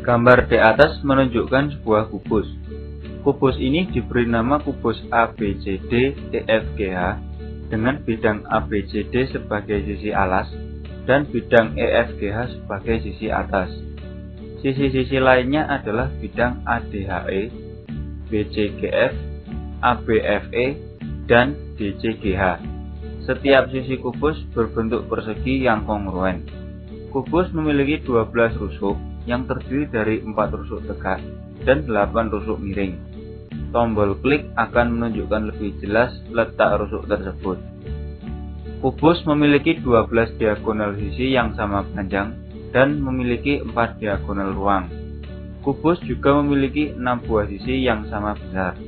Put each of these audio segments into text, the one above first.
Gambar di atas menunjukkan sebuah kubus. Kubus ini diberi nama kubus ABCD EFGH dengan bidang ABCD sebagai sisi alas dan bidang EFGH sebagai sisi atas. Sisi-sisi lainnya adalah bidang ADHE, BCGF, ABFE, dan DCGH. Setiap sisi kubus berbentuk persegi yang kongruen. Kubus memiliki 12 rusuk yang terdiri dari 4 rusuk tegak dan 8 rusuk miring. Tombol klik akan menunjukkan lebih jelas letak rusuk tersebut. Kubus memiliki 12 diagonal sisi yang sama panjang dan memiliki 4 diagonal ruang. Kubus juga memiliki 6 buah sisi yang sama besar.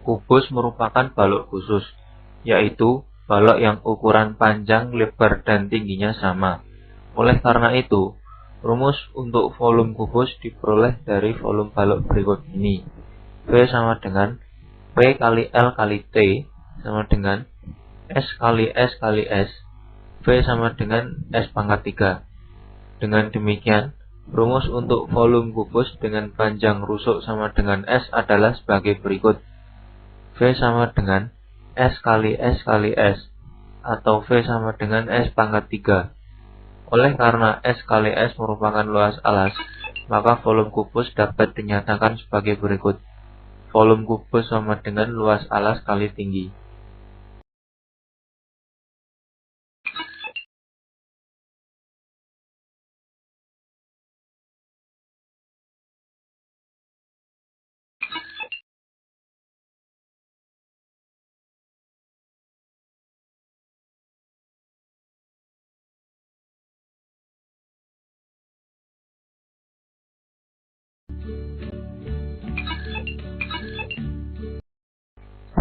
Kubus merupakan balok khusus, yaitu balok yang ukuran panjang, lebar, dan tingginya sama. Oleh karena itu, rumus untuk volume kubus diperoleh dari volume balok berikut ini. V sama dengan P kali L kali T sama dengan S kali S kali S. V sama dengan S pangkat 3. Dengan demikian, rumus untuk volume kubus dengan panjang rusuk sama dengan S adalah sebagai berikut. V sama dengan S kali S kali S, atau V sama dengan S pangkat 3. Oleh karena S kali S merupakan luas alas, maka volume kubus dapat dinyatakan sebagai berikut. Volume kubus sama dengan luas alas kali tinggi.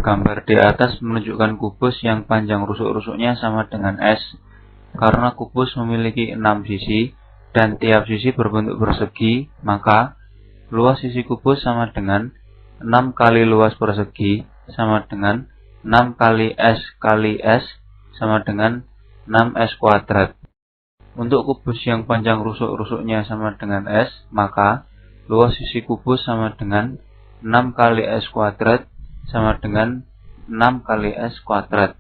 Gambar di atas menunjukkan kubus yang panjang rusuk-rusuknya sama dengan S. Karena kubus memiliki 6 sisi dan tiap sisi berbentuk persegi, maka luas sisi kubus sama dengan 6 kali luas persegi sama dengan 6 kali S sama dengan 6S kuadrat. Untuk kubus yang panjang rusuk-rusuknya sama dengan S, maka luas sisi kubus sama dengan 6 kali S kuadrat sama dengan 6 kali S kuadrat.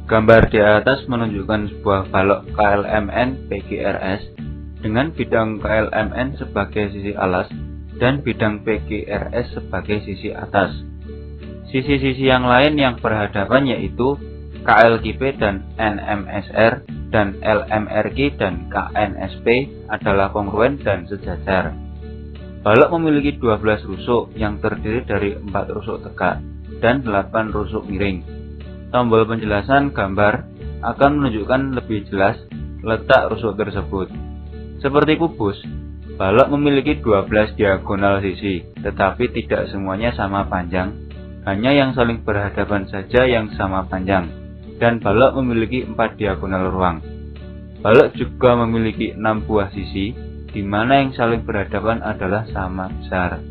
Gambar di atas menunjukkan sebuah balok KLMN PGRS dengan bidang KLMN sebagai sisi alas dan bidang PGRS sebagai sisi atas. Sisi-sisi yang lain yang berhadapan yaitu KLKP dan NMSR dan LMRQ dan KNSP adalah kongruen dan sejajar. Balok memiliki 12 rusuk yang terdiri dari 4 rusuk tegak dan 8 rusuk miring. Tombol penjelasan gambar akan menunjukkan lebih jelas letak rusuk tersebut. Seperti kubus, balok memiliki 12 diagonal sisi, tetapi tidak semuanya sama panjang. hanya yang saling berhadapan saja yang sama panjang, dan balok memiliki 4 diagonal ruang. Balok juga memiliki 6 buah sisi, di mana yang saling berhadapan adalah sama besar.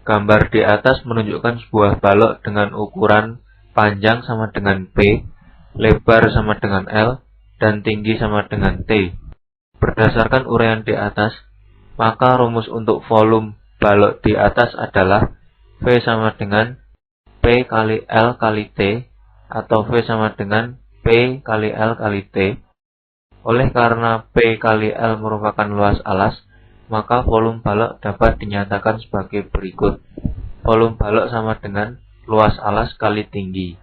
Gambar di atas menunjukkan sebuah balok dengan ukuran panjang sama dengan P, lebar sama dengan L, dan tinggi sama dengan T. Berdasarkan uraian di atas, maka rumus untuk volume balok di atas adalah V sama dengan P kali L kali T, atau V sama dengan P kali L kali T. Oleh karena P kali L merupakan luas alas, maka volume balok dapat dinyatakan sebagai berikut. Volume balok sama dengan luas alas kali tinggi.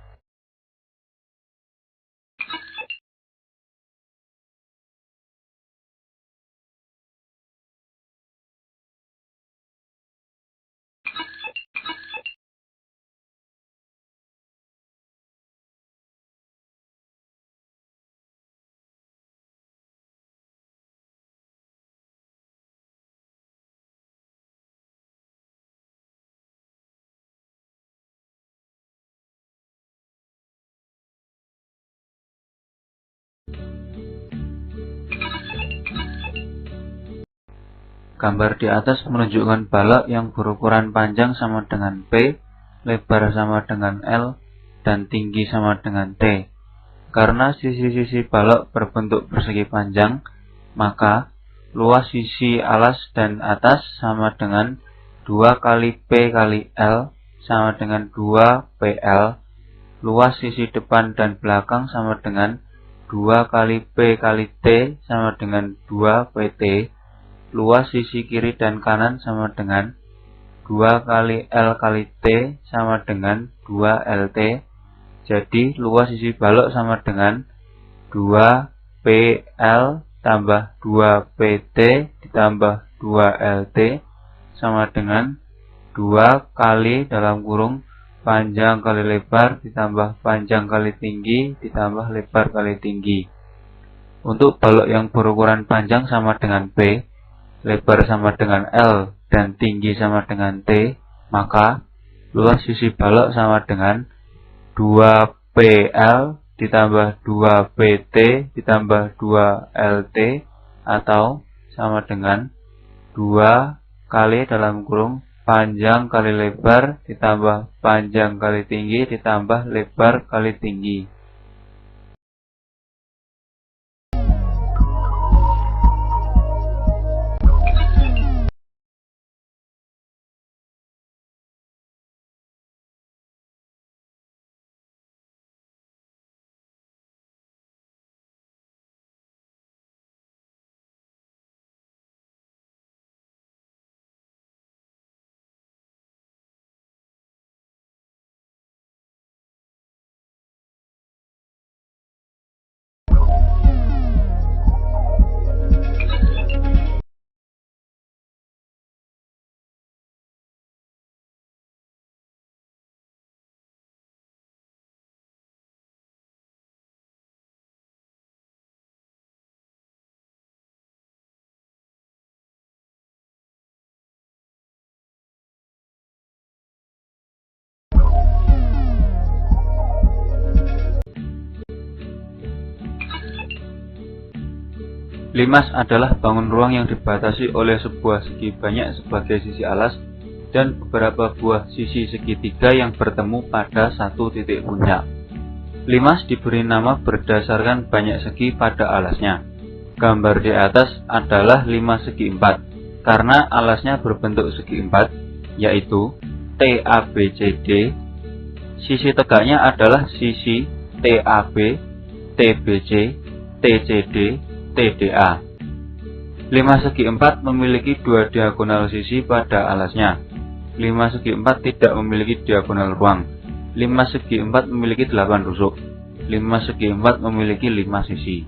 Gambar di atas menunjukkan balok yang berukuran panjang sama dengan P, lebar sama dengan L, dan tinggi sama dengan T. Karena sisi-sisi balok berbentuk persegi panjang, maka luas sisi alas dan atas sama dengan 2 kali P kali L sama dengan 2 PL. Luas sisi depan dan belakang sama dengan 2 kali P kali T sama dengan 2 PT. Luas sisi kiri dan kanan sama dengan 2 kali L kali T sama dengan 2 LT. Jadi luas sisi balok sama dengan 2 PL tambah 2 PT ditambah 2 LT sama dengan 2 kali dalam kurung panjang kali lebar ditambah panjang kali tinggi ditambah lebar kali tinggi. Untuk balok yang berukuran panjang sama dengan P, lebar sama dengan L, dan tinggi sama dengan T, maka luas sisi balok sama dengan 2 PL ditambah 2 PT ditambah 2 LT, atau sama dengan 2 kali dalam kurung panjang kali lebar ditambah panjang kali tinggi ditambah lebar kali tinggi. Limas adalah bangun ruang yang dibatasi oleh sebuah segi banyak sebagai sisi alas dan beberapa buah sisi segitiga yang bertemu pada satu titik puncak. Limas diberi nama berdasarkan banyak segi pada alasnya. Gambar di atas adalah 5 segi 4 karena alasnya berbentuk segi 4, yaitu TABCD. Sisi tegaknya adalah sisi TAB, TBC, TCD, TDA. 5 segi 4 memiliki 2 diagonal sisi pada alasnya. 5 segi 4 tidak memiliki diagonal ruang. 5 segi 4 memiliki 8 tusuk. 5 segi 4 memiliki 5 sisi.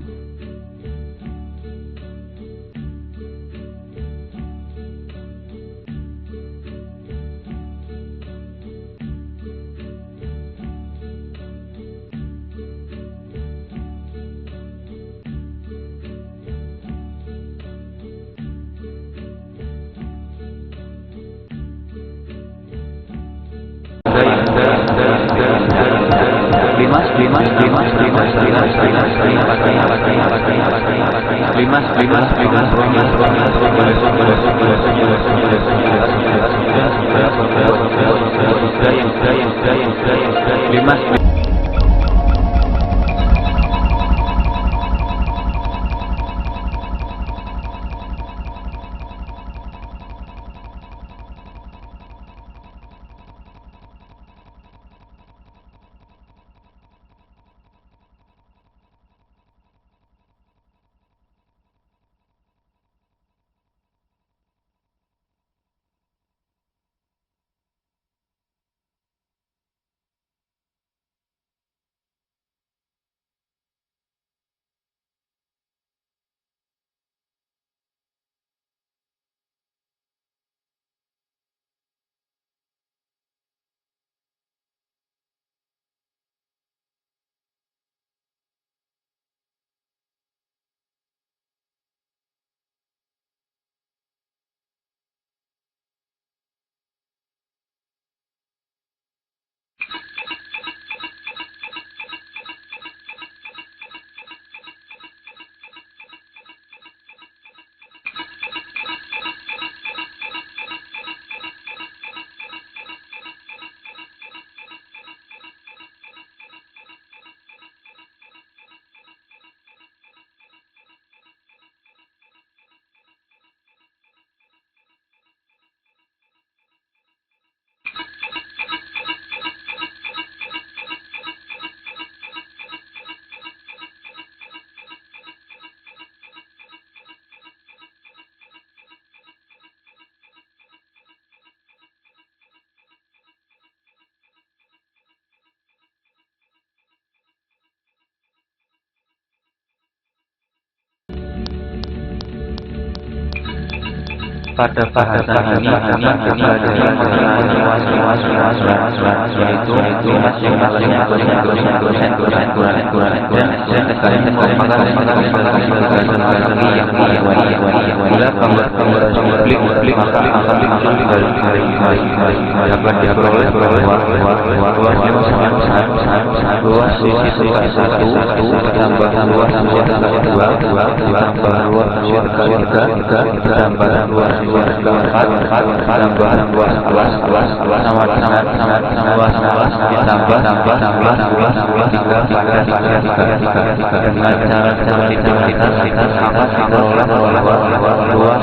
Pada bahasa ini akan pembelajaran yaitu yang alasnya dapat diperoleh luas sisi sekitar 1 tambah luas sekitar 2 tambah luas sekitar 3 tambah luas tambah luas sama dengan luas ditambah luas 3 pada 3 dengan cara hitung kita akan diperoleh luas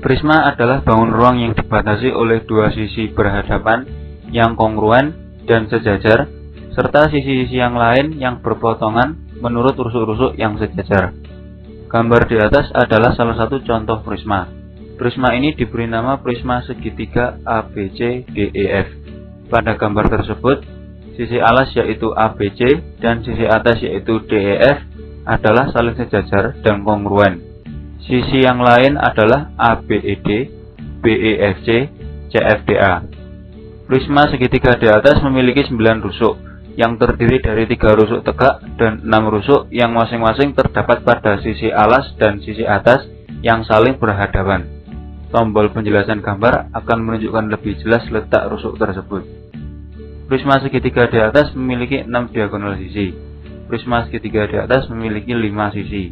Prisma adalah bangun ruang yang dibatasi oleh dua sisi berhadapan yang kongruen dan sejajar, serta sisi-sisi yang lain yang berpotongan menurut rusuk-rusuk yang sejajar. Gambar di atas adalah salah satu contoh prisma. Prisma ini diberi nama prisma segitiga ABC DEF. Pada gambar tersebut, sisi alas yaitu ABC dan sisi atas yaitu DEF adalah saling sejajar dan kongruen. Sisi yang lain adalah ABED, BEFC, CFDA. Prisma segitiga di atas memiliki 9 rusuk yang terdiri dari 3 rusuk tegak dan 6 rusuk yang masing-masing terdapat pada sisi alas dan sisi atas yang saling berhadapan. Tombol penjelasan gambar akan menunjukkan lebih jelas letak rusuk tersebut. Prisma segitiga di atas memiliki 6 diagonal sisi. Prisma segitiga di atas memiliki 5 sisi.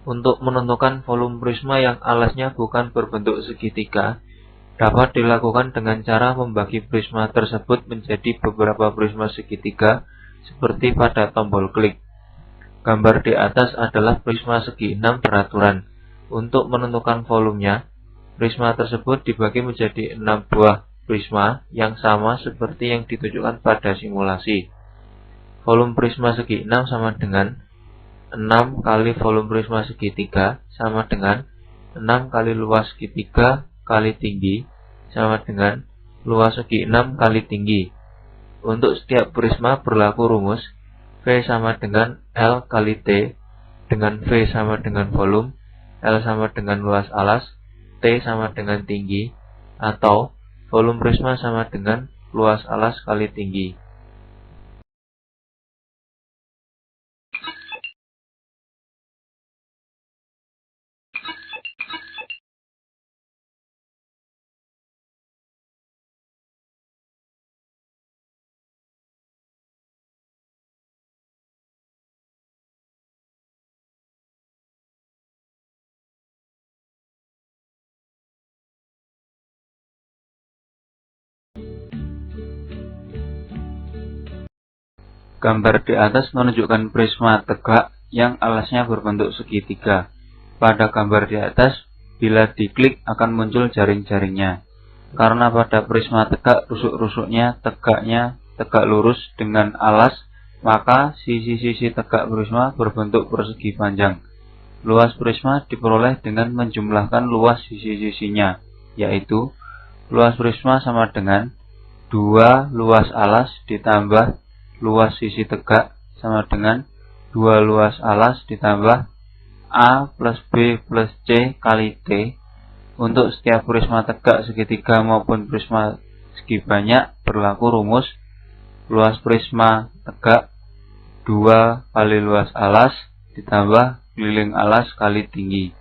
Untuk menentukan volume prisma yang alasnya bukan berbentuk segitiga, dapat dilakukan dengan cara membagi prisma tersebut menjadi beberapa prisma segitiga seperti pada tombol klik. Gambar di atas adalah prisma segi 6 beraturan. Untuk menentukan volumenya, prisma tersebut dibagi menjadi 6 buah prisma yang sama seperti yang ditunjukkan pada simulasi. Volume prisma segi 6 sama dengan 6 kali volume prisma segitiga sama dengan 6 kali luas segitiga kali tinggi sama dengan luas segi 6 kali tinggi. Untuk setiap prisma berlaku rumus V sama dengan L kali T, dengan V sama dengan volume, L sama dengan luas alas, T sama dengan tinggi, atau volume prisma sama dengan luas alas kali tinggi. Gambar di atas menunjukkan prisma tegak yang alasnya berbentuk segitiga. Pada gambar di atas, bila diklik akan muncul jaring-jaringnya. Karena pada prisma tegak rusuk-rusuknya tegaknya tegak lurus dengan alas, maka sisi-sisi tegak prisma berbentuk persegi panjang. Luas prisma diperoleh dengan menjumlahkan luas sisi-sisinya, yaitu luas prisma sama dengan 2 luas alas ditambah luas sisi tegak sama dengan 2 luas alas ditambah A plus B plus C kali T. Untuk setiap prisma tegak segitiga maupun prisma segi banyak berlaku rumus luas prisma tegak 2 kali luas alas ditambah keliling alas kali tinggi.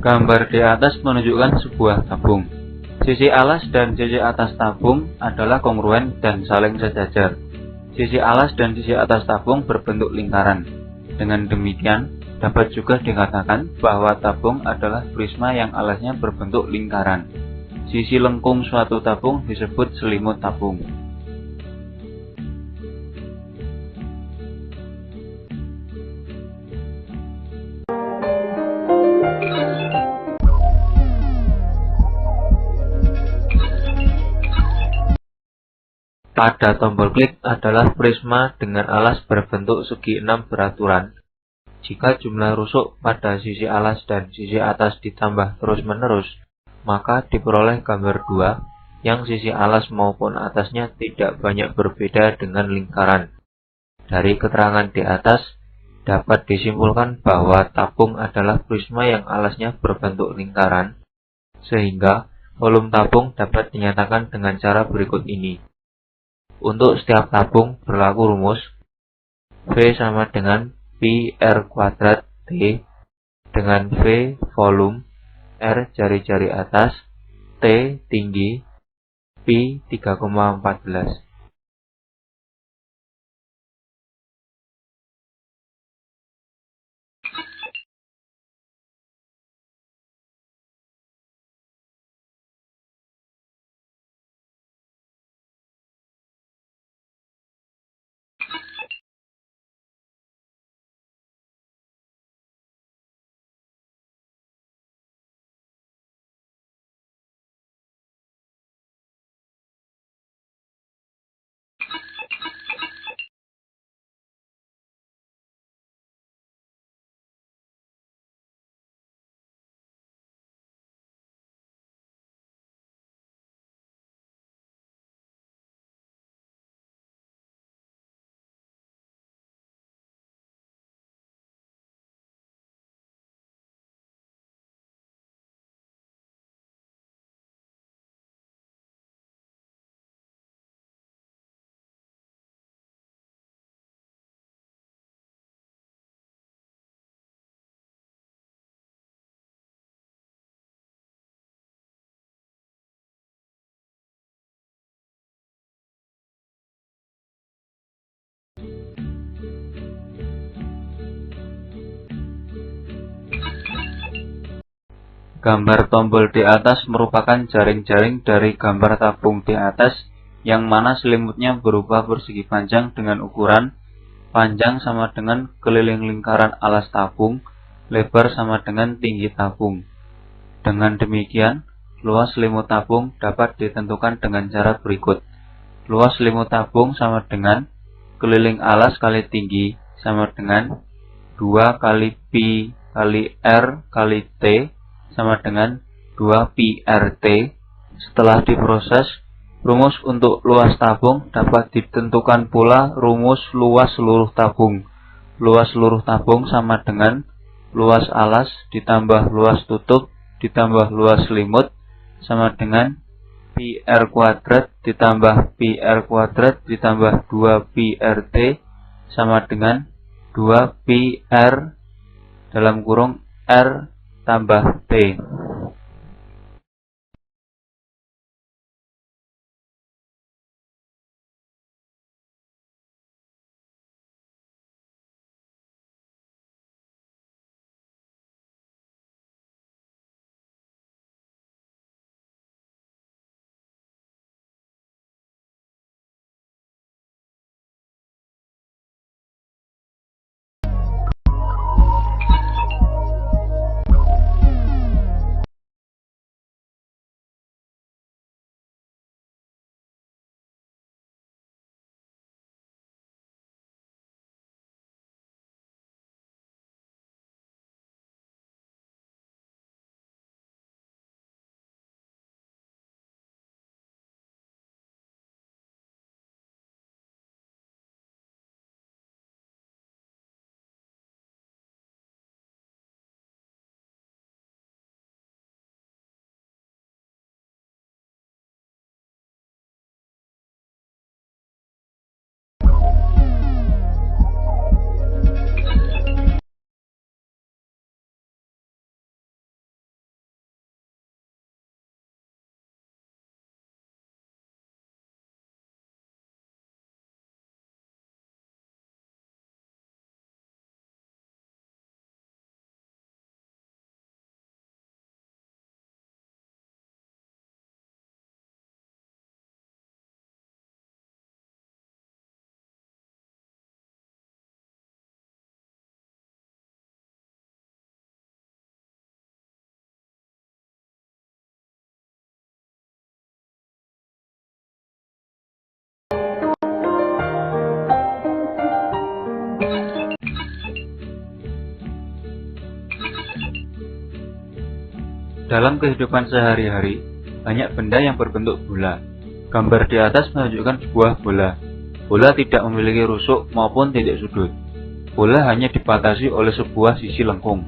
Gambar di atas menunjukkan sebuah tabung. Sisi alas dan sisi atas tabung adalah kongruen dan saling sejajar. Sisi alas dan sisi atas tabung berbentuk lingkaran. Dengan demikian, dapat juga dikatakan bahwa tabung adalah prisma yang alasnya berbentuk lingkaran. Sisi lengkung suatu tabung disebut selimut tabung. Pada tombol klik adalah prisma dengan alas berbentuk segi 6 beraturan. Jika jumlah rusuk pada sisi alas dan sisi atas ditambah terus-menerus, maka diperoleh gambar 2 yang sisi alas maupun atasnya tidak banyak berbeda dengan lingkaran. Dari keterangan di atas, dapat disimpulkan bahwa tabung adalah prisma yang alasnya berbentuk lingkaran, sehingga volume tabung dapat dinyatakan dengan cara berikut ini. Untuk setiap tabung berlaku rumus V sama dengan Pi R kuadrat T, dengan V volume, R jari-jari atas, T tinggi, Pi 3,14. Gambar tombol di atas merupakan jaring-jaring dari gambar tabung di atas, yang mana selimutnya berupa persegi panjang dengan ukuran panjang sama dengan keliling lingkaran alas tabung, lebar sama dengan tinggi tabung. Dengan demikian, luas selimut tabung dapat ditentukan dengan cara berikut. Luas selimut tabung sama dengan keliling alas kali tinggi sama dengan 2 kali Pi kali R kali T sama dengan 2 Pi RT. Setelah diproses, rumus untuk luas tabung dapat ditentukan pula rumus luas seluruh tabung. Luas seluruh tabung sama dengan luas alas ditambah luas tutup ditambah luas selimut sama dengan Pi R kuadrat ditambah Pi R kuadrat ditambah 2 Pi RT sama dengan 2 Pi R dalam kurung R tambah T. Dalam kehidupan sehari-hari, banyak benda yang berbentuk bola. Gambar di atas menunjukkan sebuah bola. Bola tidak memiliki rusuk maupun titik sudut. Bola hanya dibatasi oleh sebuah sisi lengkung.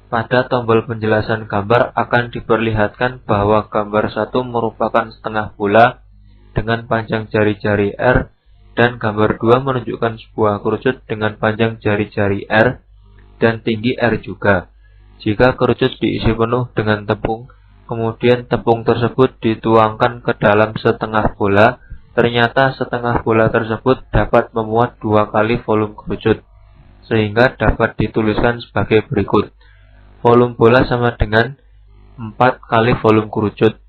Pada tombol penjelasan gambar akan diperlihatkan bahwa gambar 1 merupakan setengah bola dengan panjang jari-jari R, dan gambar 2 menunjukkan sebuah kerucut dengan panjang jari-jari R dan tinggi R juga. Jika kerucut diisi penuh dengan tepung, kemudian tepung tersebut dituangkan ke dalam setengah bola, ternyata setengah bola tersebut dapat memuat 2 kali volume kerucut, sehingga dapat dituliskan sebagai berikut. Volume bola sama dengan 4 kali volume kerucut,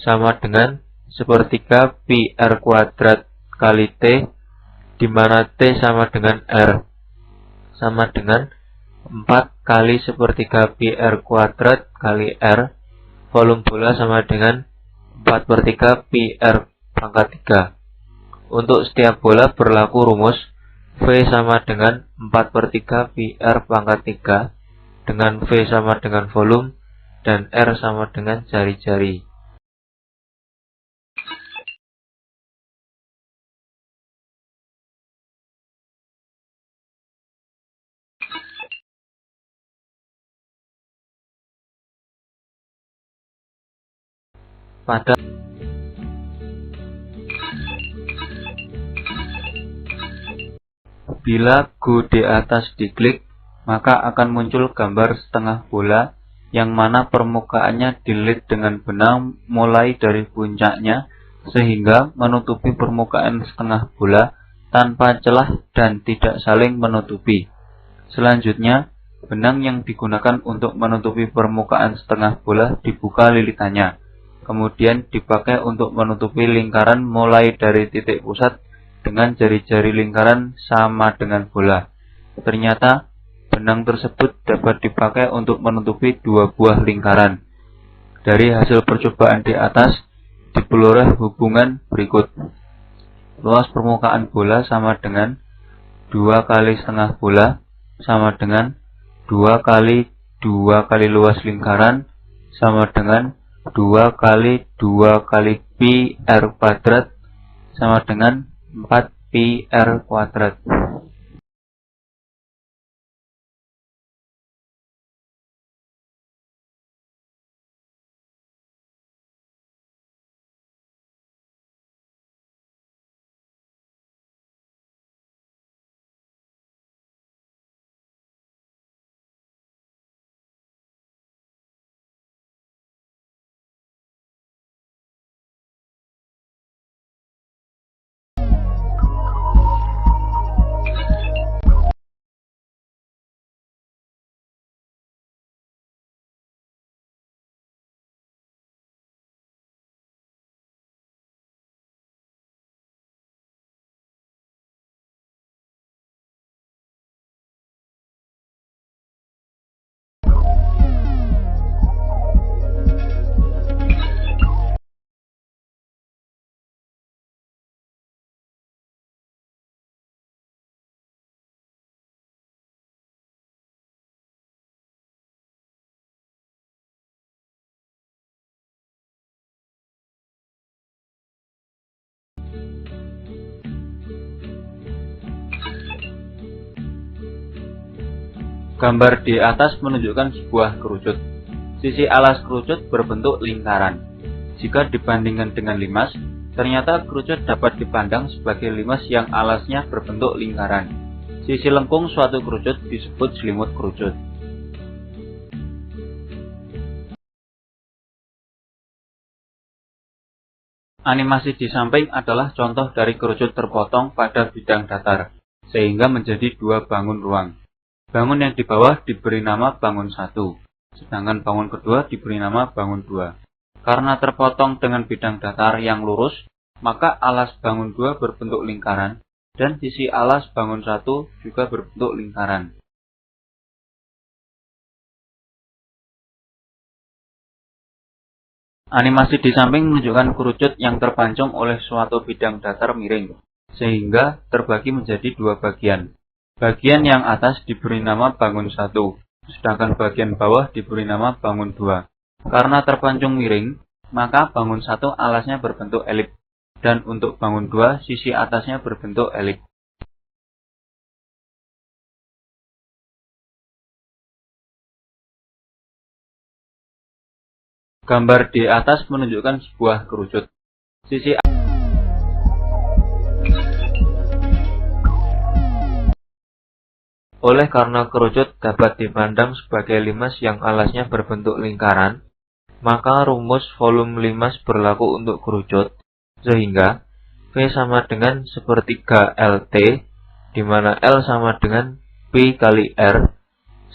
sama dengan sepertiga pi R kuadrat kali T, di mana T sama dengan R, sama dengan 4 kali sepertiga pi R kuadrat kali R. Volume bola sama dengan 4/3 pi R pangkat 3. Untuk setiap bola berlaku rumus V sama dengan 4/3 pi R pangkat 3, dengan V sama dengan volume dan R sama dengan jari-jari. Pada Bila Go di atas diklik, maka akan muncul gambar setengah bola yang mana permukaannya dililit dengan benang mulai dari puncaknya sehingga menutupi permukaan setengah bola tanpa celah dan tidak saling menutupi. Selanjutnya, benang yang digunakan untuk menutupi permukaan setengah bola dibuka lilitannya, kemudian dipakai untuk menutupi lingkaran mulai dari titik pusat dengan jari-jari lingkaran sama dengan bola. Ternyata, benang tersebut dapat dipakai untuk menutupi 2 buah lingkaran. Dari hasil percobaan di atas, diperoleh hubungan berikut. Luas permukaan bola sama dengan 2 kali setengah bola sama dengan 2 kali 2 kali luas lingkaran sama dengan 2 kali 2 kali pi R kuadrat sama dengan 4 pi R kuadrat. Gambar di atas menunjukkan sebuah kerucut. Sisi alas kerucut berbentuk lingkaran. Jika dibandingkan dengan limas, ternyata kerucut dapat dipandang sebagai limas yang alasnya berbentuk lingkaran. Sisi lengkung suatu kerucut disebut selimut kerucut. Animasi di samping adalah contoh dari kerucut terpotong pada bidang datar, sehingga menjadi 2 bangun ruang. Bangun yang di bawah diberi nama bangun 1, sedangkan bangun kedua diberi nama bangun 2. Karena terpotong dengan bidang datar yang lurus, maka alas bangun 2 berbentuk lingkaran, dan sisi alas bangun 1 juga berbentuk lingkaran. Animasi di samping menunjukkan kerucut yang terpancung oleh suatu bidang datar miring, sehingga terbagi menjadi dua bagian. Bagian yang atas diberi nama bangun 1, sedangkan bagian bawah diberi nama bangun 2. Karena terpancung miring, maka bangun 1 alasnya berbentuk elip, dan untuk bangun 2 sisi atasnya berbentuk elip. Gambar di atas menunjukkan sebuah kerucut. Sisi Oleh karena kerucut dapat dipandang sebagai limas yang alasnya berbentuk lingkaran, maka rumus volume limas berlaku untuk kerucut, sehingga V sama dengan sepertiga LT, di mana L sama dengan P kali R,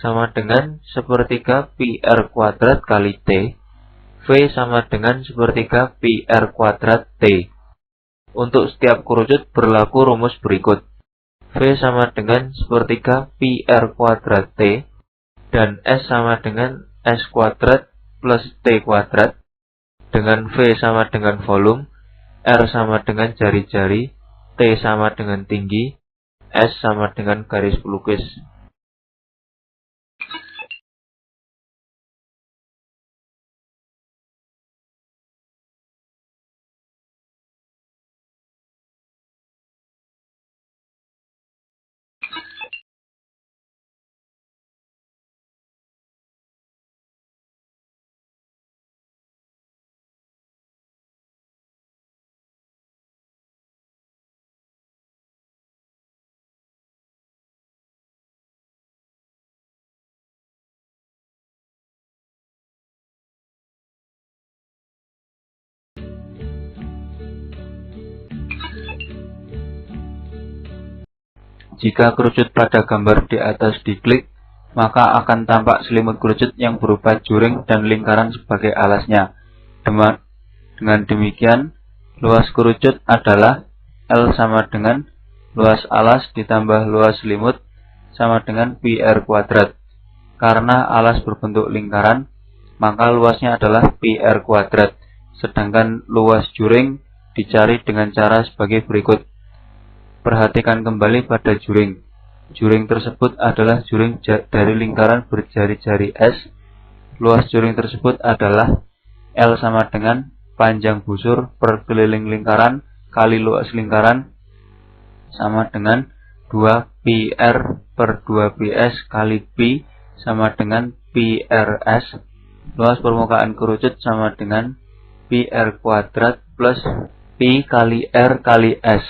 sama dengan sepertiga PR kuadrat kali T, V sama dengan sepertiga PR kuadrat T. Untuk setiap kerucut berlaku rumus berikut. V sama dengan sepertiga PR kuadrat T, dan S sama dengan S kuadrat plus T kuadrat, dengan V sama dengan volume, R sama dengan jari-jari, T sama dengan tinggi, S sama dengan garis pelukis. Jika kerucut pada gambar di atas diklik, maka akan tampak selimut kerucut yang berupa juring dan lingkaran sebagai alasnya. Dengan demikian, luas kerucut adalah L sama dengan luas alas ditambah luas selimut sama dengan PR kuadrat. Karena alas berbentuk lingkaran, maka luasnya adalah PR kuadrat. Sedangkan luas juring dicari dengan cara sebagai berikut. Perhatikan kembali pada juring. Juring tersebut adalah juring dari lingkaran berjari-jari S. Luas juring tersebut adalah L sama dengan panjang busur per keliling lingkaran kali luas lingkaran sama dengan 2PR per 2PS kali Pi sama dengan PRS. Luas permukaan kerucut sama dengan PR kuadrat plus Pi kali R kali S.